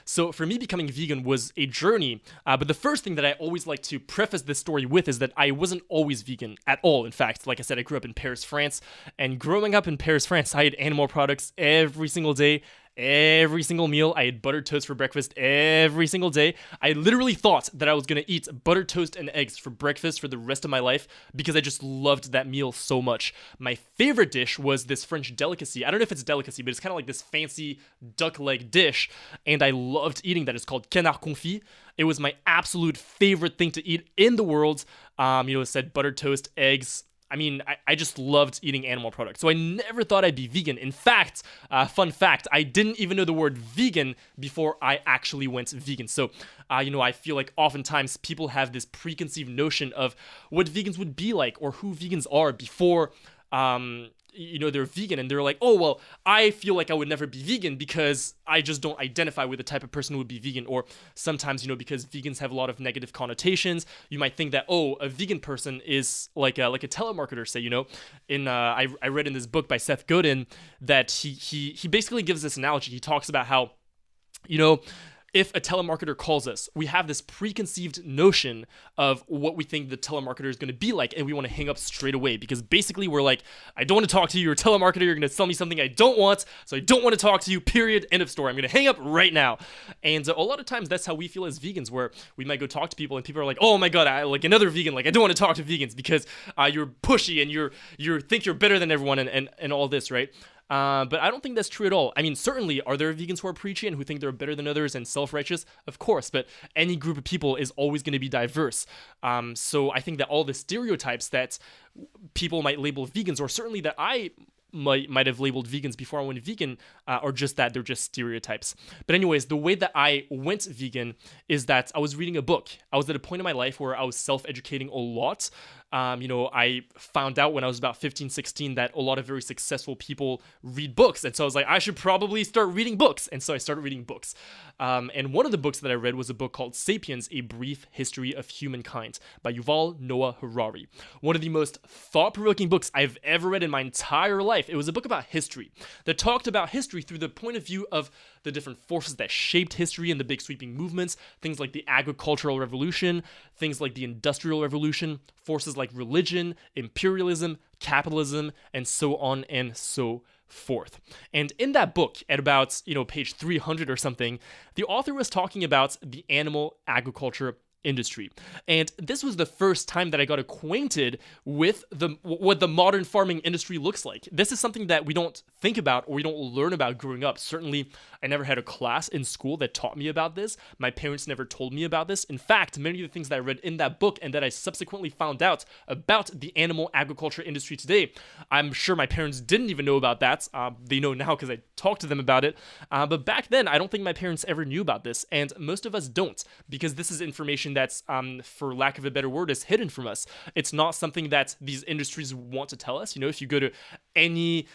So for me, becoming vegan was a journey. But the first thing that I always like to preface this story with is that I wasn't always vegan at all. In fact, like I said, I grew up in Paris, France. And growing up in Paris, France, I had animal products every single day. Every single meal. I had buttered toast for breakfast every single day. I literally thought that I was going to eat buttered toast and eggs for breakfast for the rest of my life because I just loved that meal so much. My favorite dish was this French delicacy. I don't know if it's a delicacy, but it's kind of like this fancy duck leg dish, and I loved eating that. It's called canard confit. It was my absolute favorite thing to eat in the world. It said buttered toast, eggs. I mean, I just loved eating animal products. So I never thought I'd be vegan. In fact, fun fact, I didn't even know the word vegan before I actually went vegan. So, I feel like oftentimes people have this preconceived notion of what vegans would be like or who vegans are before, they're vegan, and they're like, oh, well, I feel like I would never be vegan because I just don't identify with the type of person who would be vegan. Or sometimes, because vegans have a lot of negative connotations, you might think that, oh, a vegan person is like a telemarketer, say, I read in this book by Seth Godin that he basically gives this analogy. He talks about how, if a telemarketer calls us, we have this preconceived notion of what we think the telemarketer is going to be like, and we want to hang up straight away because basically we're like, I don't want to talk to you. You're a telemarketer. You're going to sell me something I don't want, so I don't want to talk to you, period, end of story. I'm going to hang up right now. And a lot of times that's how we feel as vegans, where we might go talk to people and people are like, oh my God, I like another vegan. Like, I don't want to talk to vegans because you're pushy and you think you're better than everyone and all this, right? But I don't think that's true at all. I mean, certainly, are there vegans who are preachy and who think they're better than others and self-righteous? Of course, but any group of people is always going to be diverse. So I think that all the stereotypes that people might label vegans, or certainly that I might have labeled vegans before I went vegan, are just that, they're just stereotypes. But anyways, the way that I went vegan is that I was reading a book. I was at a point in my life where I was self-educating a lot. I found out when I was about 15, 16 that a lot of very successful people read books. And so I was like, I should probably start reading books. And so I started reading books. And one of the books that I read was a book called Sapiens, A Brief History of Humankind by Yuval Noah Harari. One of the most thought-provoking books I've ever read in my entire life. It was a book about history that talked about history through the point of view of the different forces that shaped history and the big sweeping movements, things like the agricultural revolution, things like the industrial revolution, forces like religion, imperialism, capitalism, and so on and so forth. And in that book, at about, page 300 or something, the author was talking about the animal agriculture industry. And this was the first time that I got acquainted with what the modern farming industry looks like. This is something that we don't think about or we don't learn about growing up. Certainly, I never had a class in school that taught me about this. My parents never told me about this. In fact, many of the things that I read in that book and that I subsequently found out about the animal agriculture industry today, I'm sure my parents didn't even know about that. They know now because I talked to them about it. But back then, I don't think my parents ever knew about this. And most of us don't, because this is information that's, for lack of a better word, is hidden from us. It's not something that these industries want to tell us. If you go to any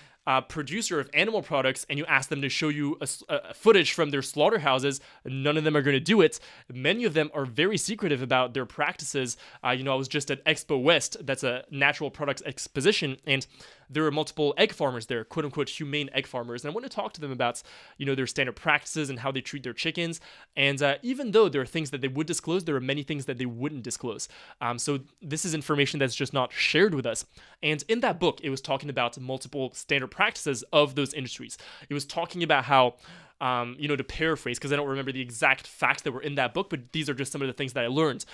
producer of animal products and you ask them to show you a footage from their slaughterhouses, none of them are going to do it. Many of them are very secretive about their practices. I was just at Expo West, that's a natural products exposition, and there are multiple egg farmers there, quote unquote humane egg farmers, and I want to talk to them about their standard practices and how they treat their chickens. And even though there are things that they would disclose, there are many things that they wouldn't disclose. So this is information that's just not shared with us. And in that book, it was talking about multiple standard practices of those industries. It was talking about how, to paraphrase, because I don't remember the exact facts that were in that book, but these are just some of the things that I learned.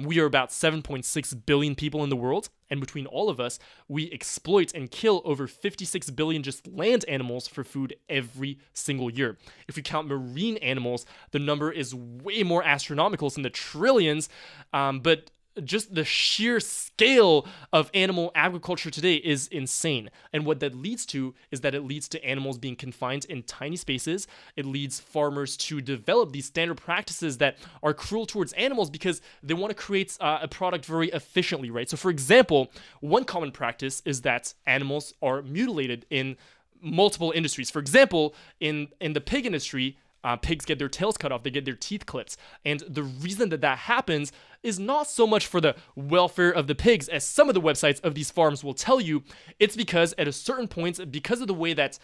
We are about 7.6 billion people in the world, and between all of us, we exploit and kill over 56 billion just land animals for food every single year. If we count marine animals, the number is way more astronomical. It's in the trillions, but just the sheer scale of animal agriculture today is insane. And what that leads to is that it leads to animals being confined in tiny spaces. It leads farmers to develop these standard practices that are cruel towards animals because they want to create a product very efficiently, right? So for example, one common practice is that animals are mutilated in multiple industries. For example, in the pig industry, pigs get their tails cut off, they get their teeth clipped. And the reason that happens is not so much for the welfare of the pigs, as some of the websites of these farms will tell you. It's because at a certain point, because of the way that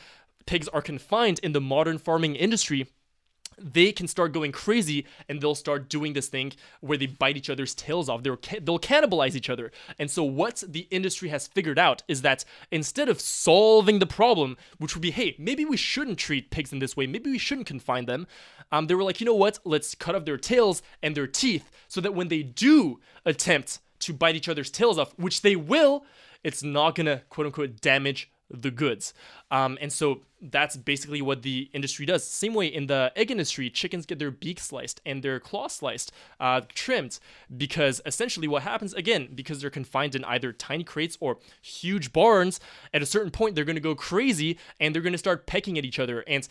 pigs are confined in the modern farming industry, they can start going crazy and they'll start doing this thing where they bite each other's tails off. They'll cannibalize each other. And so what the industry has figured out is that instead of solving the problem, which would be, hey, maybe we shouldn't treat pigs in this way, maybe we shouldn't confine them, they were like, you know what, let's cut off their tails and their teeth so that when they do attempt to bite each other's tails off, which they will, it's not gonna quote unquote damage the goods. And so that's basically what the industry does. Same way in the egg industry, chickens get their beaks sliced and their claws sliced, trimmed, because essentially what happens, again, because they're confined in either tiny crates or huge barns, at a certain point they're going to go crazy and they're going to start pecking at each other. And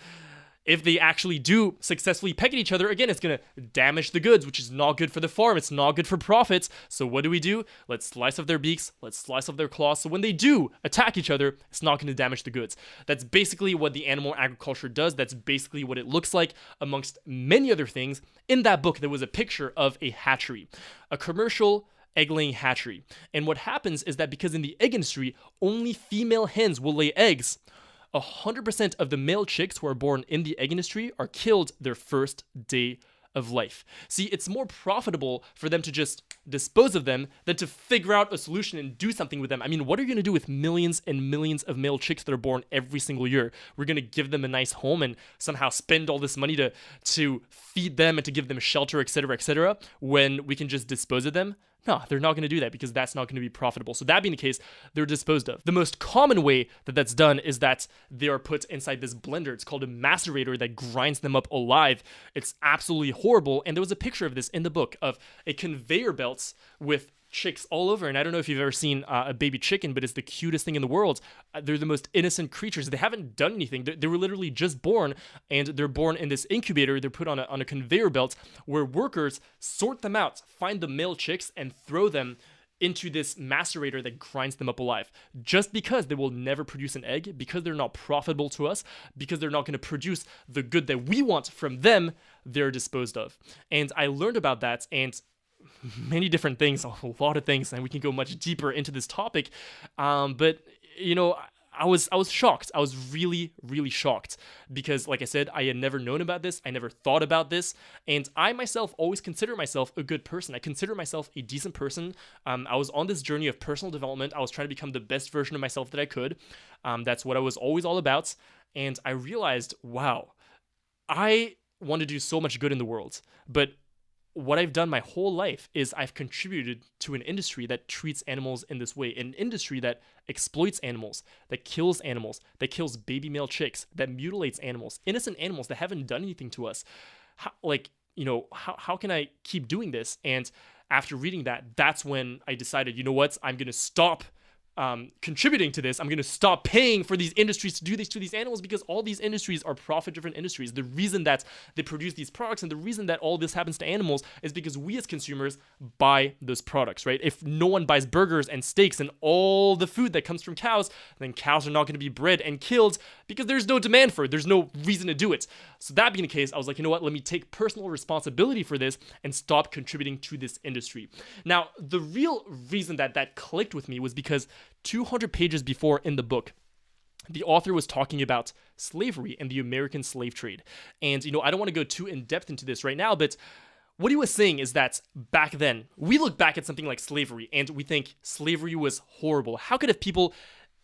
if they actually do successfully peck at each other, again, it's going to damage the goods, which is not good for the farm. It's not good for profits. So what do? Let's slice off their beaks. Let's slice off their claws. So when they do attack each other, it's not going to damage the goods. That's basically what the animal agriculture does. That's basically what it looks like, amongst many other things. In that book, there was a picture of a hatchery, a commercial egg-laying hatchery. And what happens is that because in the egg industry, only female hens will lay eggs, 100% of the male chicks who are born in the egg industry are killed their first day of life. See, it's more profitable for them to just dispose of them than to figure out a solution and do something with them. I mean, what are you going to do with millions and millions of male chicks that are born every single year? We're going to give them a nice home and somehow spend all this money to feed them and to give them shelter, etc., when we can just dispose of them? No, they're not going to do that because that's not going to be profitable. So that being the case, they're disposed of. The most common way that that's done is that they are put inside this blender. It's called a macerator that grinds them up alive. It's absolutely horrible. And there was a picture of this in the book of a conveyor belt with chicks all over. And I don't know if you've ever seen a baby chicken, but it's the cutest thing in the world. They're the most innocent creatures. They haven't done anything. They were literally just born, and they're born in this incubator. They're put on a conveyor belt where workers sort them out, find the male chicks, and throw them into this macerator that grinds them up alive. Just because they will never produce an egg, because they're not profitable to us, because they're not going to produce the good that we want from them, they're disposed of. And I learned about that, and many different things, a lot of things, and we can go much deeper into this topic. But you know, I was shocked. I was really, really shocked because, like I said, I had never known about this. I never thought about this, and I myself always consider myself a good person. I consider myself a decent person. I was on this journey of personal development. I was trying to become the best version of myself that I could. That's what I was always all about, and I realized, wow, I want to do so much good in the world, but what I've done my whole life is I've contributed to an industry that treats animals in this way, an industry that exploits animals, that kills baby male chicks, that mutilates animals, innocent animals that haven't done anything to us. How can I keep doing this? And after reading that, that's when I decided, you know what, I'm going to stop contributing to this. I'm going to stop paying for these industries to do this to these animals, because all these industries are profit-driven industries. The reason that they produce these products and the reason that all this happens to animals is because we as consumers buy those products, right? If no one buys burgers and steaks and all the food that comes from cows, then cows are not going to be bred and killed because there's no demand for it. There's no reason to do it. So that being the case, I was like, you know what? Let me take personal responsibility for this and stop contributing to this industry. Now, the real reason that clicked with me was because 200 pages before in the book, the author was talking about slavery and the American slave trade. And, you know, I don't want to go too in depth into this right now, but what he was saying is that back then, we look back at something like slavery and we think slavery was horrible. How could have people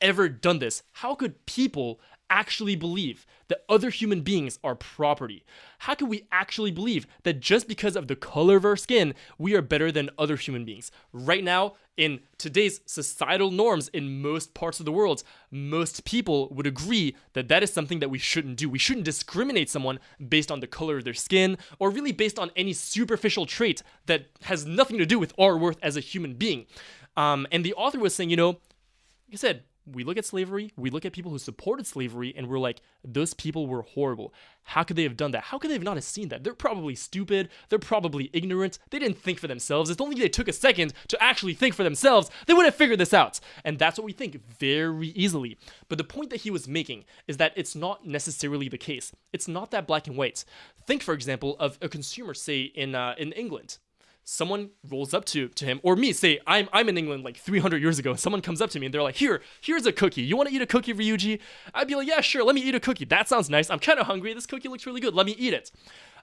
ever done this? How could people actually believe that other human beings are property? How could we actually believe that just because of the color of our skin, we are better than other human beings? Right now, in today's societal norms in most parts of the world, most people would agree that that is something that we shouldn't do. We shouldn't discriminate someone based on the color of their skin, or really based on any superficial trait that has nothing to do with our worth as a human being. And the author was saying, you know, like I said, we look at slavery, we look at people who supported slavery, and we're like, those people were horrible. How could they have done that? How could they have not have seen that? They're probably stupid. They're probably ignorant. They didn't think for themselves. If only they took a second to actually think for themselves, they would have figured this out. And that's what we think very easily. But the point that he was making is that it's not necessarily the case. It's not that black and white. Think, for example, of a consumer, say, in England. Someone rolls up to him, or me, say I'm in England like 300 years ago, and someone comes up to me and they're like, here's a cookie. You want to eat a cookie, Ryuji? I'd be like, yeah, sure, let me eat a cookie. That sounds nice. I'm kind of hungry. This cookie looks really good. Let me eat it.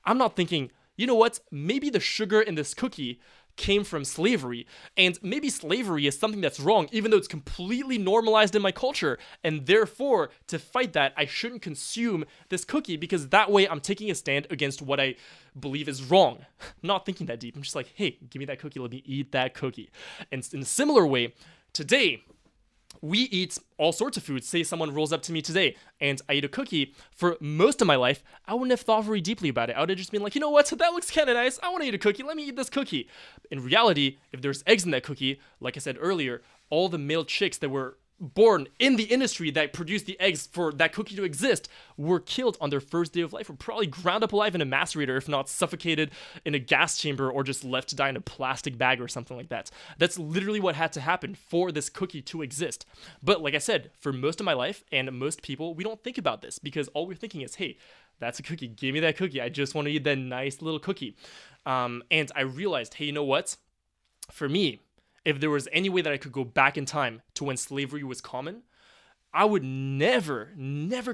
I'm not thinking, you know what, maybe the sugar in this cookie came from slavery, and maybe slavery is something that's wrong, even though it's completely normalized in my culture, and therefore, to fight that, I shouldn't consume this cookie, because that way I'm taking a stand against what I believe is wrong. I'm not thinking that deep. I'm just like, hey, give me that cookie, let me eat that cookie. And in a similar way, today, we eat all sorts of foods. Say someone rolls up to me today and I eat a cookie. For most of my life, I wouldn't have thought very deeply about it. I would have just been like, you know what, that looks kind of nice. I want to eat a cookie. Let me eat this cookie. In reality, if there's eggs in that cookie, like I said earlier, all the male chicks that were born in the industry that produced the eggs for that cookie to exist were killed on their first day of life, or probably ground up alive in a macerator, if not suffocated in a gas chamber, or just left to die in a plastic bag or something like that. That's literally what had to happen for this cookie to exist. But like I said, for most of my life and most people, we don't think about this, because all we're thinking is, hey, that's a cookie, give me that cookie, I just want to eat that nice little cookie. And I realized, hey, you know what, for me, if there was any way that I could go back in time to when slavery was common, I would never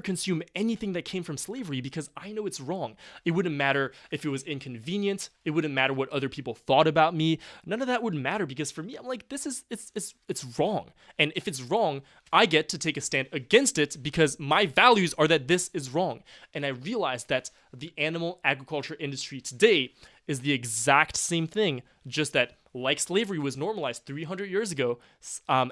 consume anything that came from slavery, because I know it's wrong. It wouldn't matter if it was inconvenient. It wouldn't matter what other people thought about me. None of that would matter, because for me, I'm like, it's wrong. And if it's wrong, I get to take a stand against it, because my values are that this is wrong. And I realized that the animal agriculture industry today is the exact same thing, just that like slavery was normalized 300 years ago,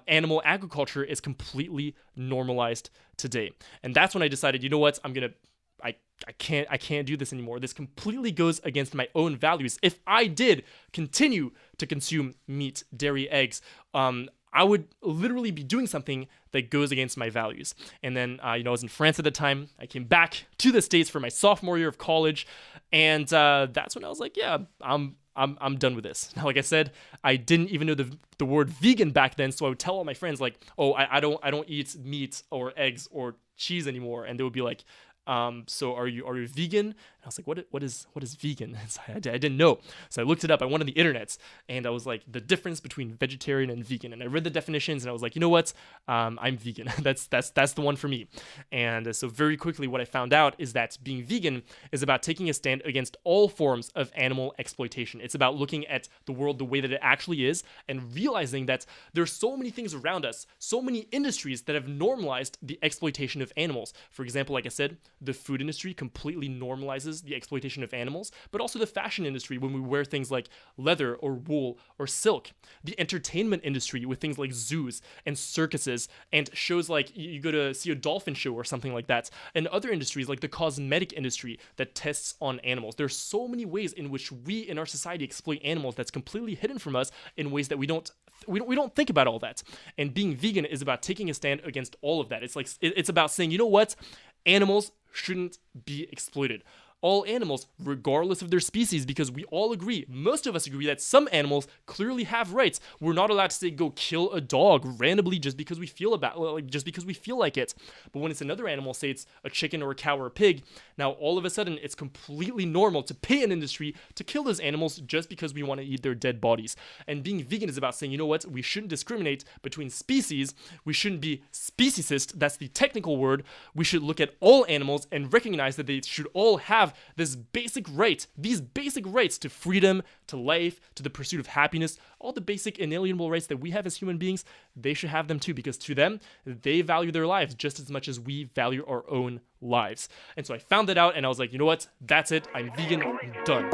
animal agriculture is completely normalized today. And that's when I decided, you know what, I can't do this anymore. This completely goes against my own values. If I did continue to consume meat, dairy, eggs, I would literally be doing something that goes against my values. And then, I was in France at the time. I came back to the States for my sophomore year of college, and that's when I was like, yeah, I'm done with this. Now, like I said, I didn't even know the word vegan back then, so I would tell all my friends, like, oh, I don't eat meat or eggs or cheese anymore, and they would be like, so are you vegan? And I was like, what is vegan? So I didn't know. So I looked it up. I went on the internet, and I was like, the difference between vegetarian and vegan. And I read the definitions, and I was like, you know what? I'm vegan. that's the one for me. And so very quickly, what I found out is that being vegan is about taking a stand against all forms of animal exploitation. It's about looking at the world the way that it actually is, and realizing that there's so many things around us, so many industries that have normalized the exploitation of animals. For example, like I said, the food industry completely normalizes the exploitation of animals, but also the fashion industry when we wear things like leather or wool or silk. The entertainment industry with things like zoos and circuses and shows like you go to see a dolphin show or something like that. And other industries like the cosmetic industry that tests on animals. There's so many ways in which we in our society exploit animals that's completely hidden from us in ways that we don't think about all that. And being vegan is about taking a stand against all of that. It's about saying, you know what? Animals shouldn't be exploited. All animals, regardless of their species, because we all agree, most of us agree, that some animals clearly have rights. We're not allowed to say go kill a dog randomly just because we feel like it. But when it's another animal, say it's a chicken or a cow or a pig, now all of a sudden it's completely normal to pay an industry to kill those animals just because we want to eat their dead bodies. And being vegan is about saying, you know what, we shouldn't discriminate between species. We shouldn't be speciesist, that's the technical word. We should look at all animals and recognize that they should all have these basic rights to freedom, to life, to the pursuit of happiness, all the basic inalienable rights that we have as human beings. They should have them too, because to them, they value their lives just as much as we value our own lives. And so I found that out, and I was like, you know what? That's it. I'm vegan. I'm done.